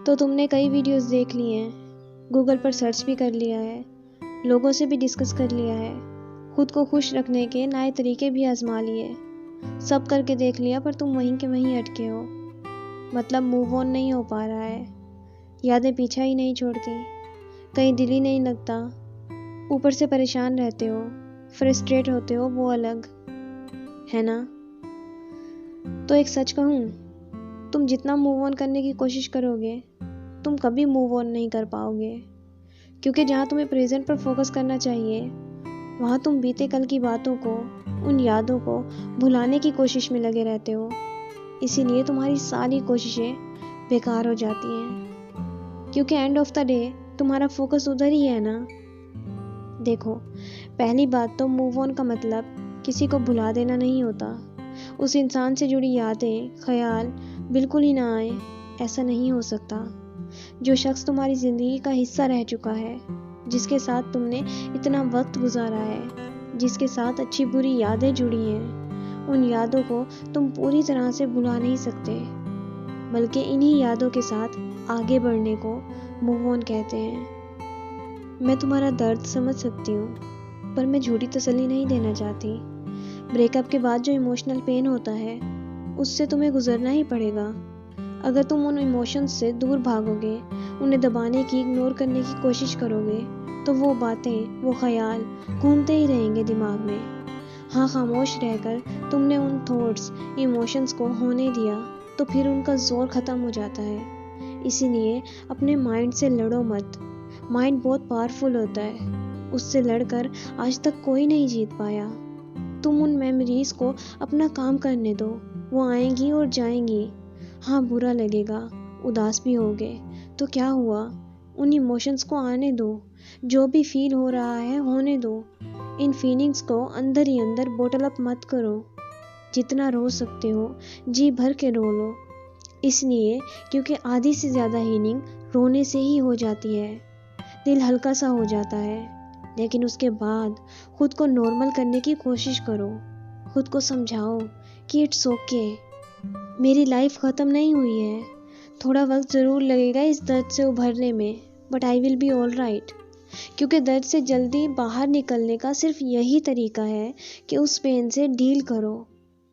तो तुमने कई वीडियोस देख लिए हैं, गूगल पर सर्च भी कर लिया है, लोगों से भी डिस्कस कर लिया है, खुद को खुश रखने के नए तरीके भी आजमा लिए, सब करके देख लिया, पर तुम वहीं के वहीं अटके हो। मतलब मूव ऑन नहीं हो पा रहा है, यादें पीछा ही नहीं छोड़ती, कहीं दिल ही नहीं लगता, ऊपर से परेशान रहते हो, फ्रस्ट्रेट होते हो, वो अलग है ना। तो एक सच कहूँ, तुम जितना मूव ऑन करने की कोशिश करोगे तुम कभी मूव ऑन नहीं कर पाओगे, क्योंकि जहाँ तुम्हें प्रेजेंट पर फोकस करना चाहिए वहाँ तुम बीते कल की बातों को, उन यादों को भुलाने की कोशिश में लगे रहते हो। इसीलिए तुम्हारी सारी कोशिशें बेकार हो जाती हैं, क्योंकि एंड ऑफ द डे तुम्हारा फोकस उधर ही है ना। देखो, पहली बात तो मूव ऑन का मतलब किसी को भुला देना नहीं होता। उस इंसान से जुड़ी यादें, ख्याल बिल्कुल ही ना आए, ऐसा नहीं हो सकता। जो शख्स तुम्हारी ज़िंदगी का हिस्सा रह चुका है, जिसके साथ तुमने इतना वक्त गुजारा है, जिसके साथ अच्छी बुरी यादें जुड़ी हैं, उन यादों को तुम पूरी तरह से भुला नहीं सकते, बल्कि इन्हीं यादों के साथ आगे बढ़ने को मूव ऑन कहते हैं। मैं तुम्हारा दर्द समझ सकती हूँ, पर मैं झूठी तसल्ली नहीं देना चाहती। ब्रेकअप के बाद जो इमोशनल पेन होता है उससे तुम्हें गुजरना ही पड़ेगा। अगर तुम उन इमोशंस से दूर भागोगे, उन्हें दबाने की, इग्नोर करने की कोशिश करोगे, तो वो बातें, वो ख्याल घूमते ही रहेंगे दिमाग में। हाँ, खामोश रहकर तुमने उन थॉट्स, इमोशंस को होने दिया तो फिर उनका जोर ख़त्म हो जाता है। इसीलिए अपने माइंड से लड़ो मत। माइंड बहुत पावरफुल होता है, उससे लड़कर आज तक कोई नहीं जीत पाया। तुम उन मेमोरीज को अपना काम करने दो, वो आएंगी और जाएंगी। हाँ, बुरा लगेगा, उदास भी होगे, तो क्या हुआ, उन इमोशंस को आने दो। जो भी फील हो रहा है होने दो। इन फीलिंग्स को अंदर ही अंदर बोटल अप मत करो। जितना रो सकते हो जी भर के रो लो, इसलिए क्योंकि आधी से ज़्यादा हीलिंग रोने से ही हो जाती है। दिल हल्का सा हो जाता है, लेकिन उसके बाद खुद को नॉर्मल करने की कोशिश करो। खुद को समझाओ कि इट्स ओके, मेरी लाइफ ख़त्म नहीं हुई है। थोड़ा वक्त ज़रूर लगेगा इस दर्द से उभरने में, but I will be all right. क्योंकि दर्द से जल्दी बाहर निकलने का सिर्फ यही तरीका है कि उस पेन से डील करो।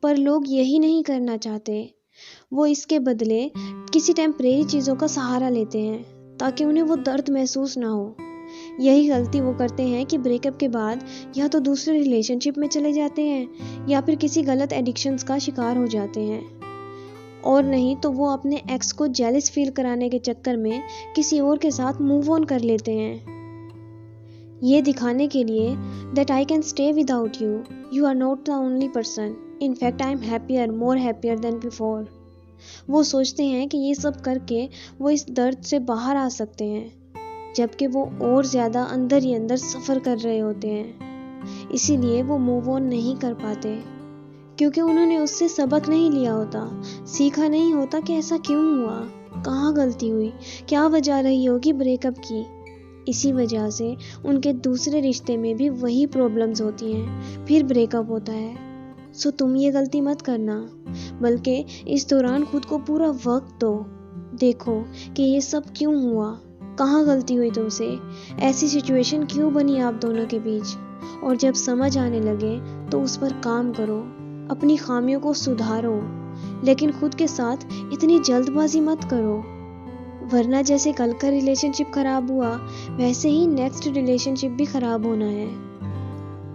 पर लोग यही नहीं करना चाहते। वो इसके बदले किसी टेम्परेरी चीज़ों का सहारा लेते हैं ताकि उन्हें वो दर्द महसूस ना हो। यही गलती वो करते हैं कि ब्रेकअप के बाद या तो दूसरे रिलेशनशिप में चले जाते हैं या फिर किसी गलत एडिक्शंस का शिकार हो जाते हैं, और नहीं तो वो अपने एक्स को जेलस फील कराने के चक्कर में किसी और के साथ मूव ऑन कर लेते हैं, ये दिखाने के लिए that I can stay without you, you are not the only person, in fact I am happier, more happier than before. वो सोचते हैं कि ये सब करके वो इस दर्द से बाहर आ सकते हैं, जबकि वो और ज़्यादा अंदर ही अंदर सफ़र कर रहे होते हैं। इसीलिए वो मूव ऑन नहीं कर पाते, क्योंकि उन्होंने उससे सबक नहीं लिया होता, सीखा नहीं होता कि ऐसा क्यों हुआ, कहाँ गलती हुई, क्या वजह रही होगी ब्रेकअप की। इसी वजह से उनके दूसरे रिश्ते में भी वही प्रॉब्लम्स होती हैं, फिर ब्रेकअप होता है। सो तुम ये गलती मत करना, बल्कि इस दौरान खुद को पूरा वक्त दो। देखो कि ये सब क्यों हुआ, कहाँ गलती हुई तुमसे, ऐसी सिचुएशन क्यों बनी आप दोनों के बीच, और जब समझ आने लगे तो उस पर काम करो, अपनी खामियों को सुधारो, लेकिन खुद के साथ इतनी जल्दबाजी मत करो, वरना जैसे कल का रिलेशनशिप खराब हुआ वैसे ही नेक्स्ट रिलेशनशिप भी खराब होना है।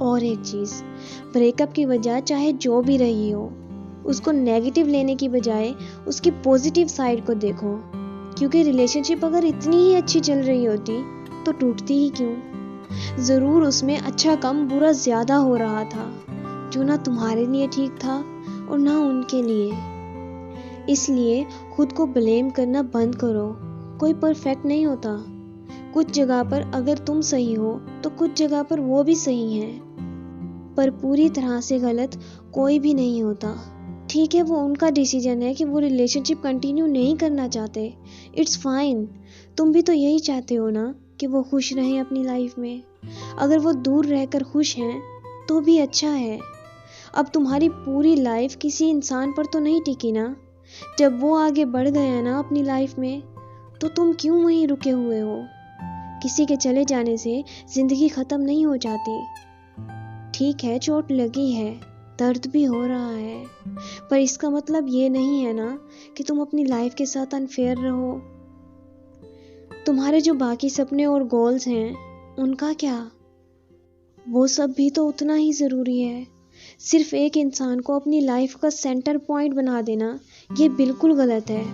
और एक चीज़, ब्रेकअप की वजह चाहे जो भी रही हो, उसको नेगेटिव लेने की बजाय उसकी पॉजिटिव साइड को देखो, क्योंकि रिलेशनशिप अगर इतनी ही अच्छी चल रही होती तो टूटती ही क्यों। ज़रूर उसमें अच्छा कम बुरा ज़्यादा हो रहा था, जो ना तुम्हारे लिए ठीक था और ना उनके लिए। इसलिए खुद को ब्लेम करना बंद करो। कोई परफेक्ट नहीं होता। कुछ जगह पर अगर तुम सही हो तो कुछ जगह पर वो भी सही है, पर पूरी तरह से गलत कोई भी नहीं होता। ठीक है, वो उनका डिसीजन है कि वो रिलेशनशिप कंटिन्यू नहीं करना चाहते, इट्स फाइन। तुम भी तो यही चाहते हो ना कि वो खुश रहें अपनी लाइफ में। अगर वो दूर रहकर खुश हैं तो भी अच्छा है। अब तुम्हारी पूरी लाइफ किसी इंसान पर तो नहीं टिकी ना। जब वो आगे बढ़ गया ना अपनी लाइफ में, तो तुम क्यों वहीं रुके हुए हो? किसी के चले जाने से जिंदगी खत्म नहीं हो जाती। ठीक है, चोट लगी है, दर्द भी हो रहा है, पर इसका मतलब ये नहीं है ना कि तुम अपनी लाइफ के साथ अनफेयर रहो। तुम्हारे जो बाकी सपने और गोल्स हैं, उनका क्या? वो सब भी तो उतना ही ज़रूरी है। सिर्फ एक इंसान को अपनी लाइफ का सेंटर पॉइंट बना देना, ये बिल्कुल गलत है।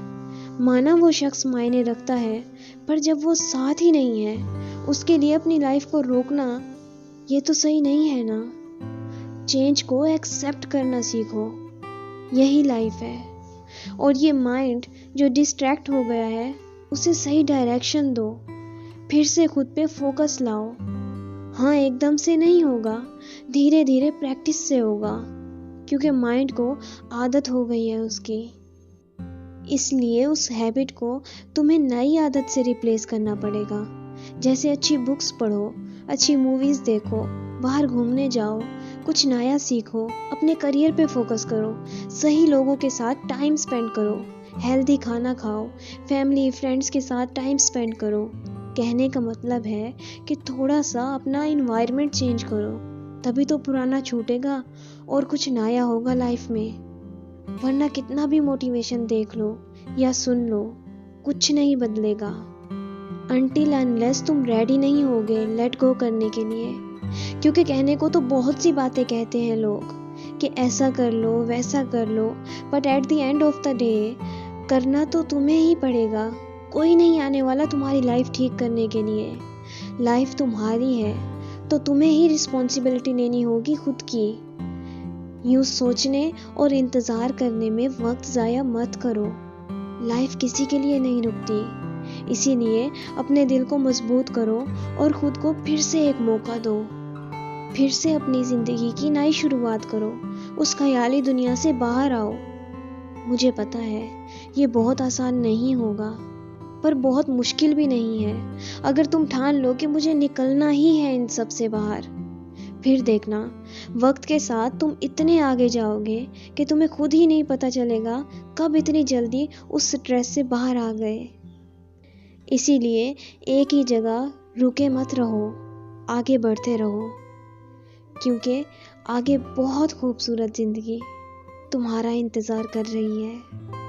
माना वो शख्स मायने रखता है, पर जब वो साथ ही नहीं है, उसके लिए अपनी लाइफ को रोकना, ये तो सही नहीं है ना। चेंज को एक्सेप्ट करना सीखो, यही लाइफ है। और ये माइंड जो डिस्ट्रैक्ट हो गया है, उसे सही डायरेक्शन दो, फिर से खुद पे फोकस लाओ। हाँ, एकदम से नहीं होगा, धीरे धीरे प्रैक्टिस से होगा, क्योंकि माइंड को आदत हो गई है उसकी। इसलिए उस हैबिट को तुम्हें नई आदत से रिप्लेस करना पड़ेगा। जैसे अच्छी बुक्स पढ़ो, अच्छी मूवीज़ देखो, बाहर घूमने जाओ, कुछ नया सीखो, अपने करियर पे फोकस करो, सही लोगों के साथ टाइम स्पेंड करो, हेल्दी खाना खाओ, फैमिली फ्रेंड्स के साथ टाइम स्पेंड करो। कहने का मतलब है कि थोड़ा सा अपना इन्वायरमेंट चेंज करो, तभी तो पुराना छूटेगा और कुछ नया होगा लाइफ में। वरना कितना भी मोटिवेशन देख लो या सुन लो, कुछ नहीं बदलेगा अनटिल अनलेस तुम रेडी नहीं होगे लेट गो करने के लिए। क्योंकि कहने को तो बहुत सी बातें कहते हैं लोग कि ऐसा कर लो, वैसा कर लो, but at the end of the day करना तो तुम्हें ही पड़ेगा। कोई नहीं आने वाला तुम्हारी लाइफ ठीक करने के लिए। लाइफ तुम्हारी है तो तुम्हें ही रिस्पॉन्सिबिलिटी लेनी होगी खुद की। यूँ सोचने और इंतज़ार करने में वक्त ज़ाया मत करो। लाइफ किसी के लिए नहीं रुकती, इसीलिए अपने दिल को मजबूत करो और खुद को फिर से एक मौका दो। फिर से अपनी ज़िंदगी की नई शुरुआत करो, उस ख्याली दुनिया से बाहर आओ। मुझे पता है ये बहुत आसान नहीं होगा, पर बहुत मुश्किल भी नहीं है। अगर तुम ठान लो कि मुझे निकलना ही है इन सब से बाहर, फिर देखना वक्त के साथ तुम इतने आगे जाओगे कि तुम्हें खुद ही नहीं पता चलेगा कब इतनी जल्दी उस स्ट्रेस से बाहर आ गए। इसीलिए एक ही जगह रुके मत रहो, आगे बढ़ते रहो, क्योंकि आगे बहुत खूबसूरत ज़िंदगी तुम्हारा इंतज़ार कर रही है।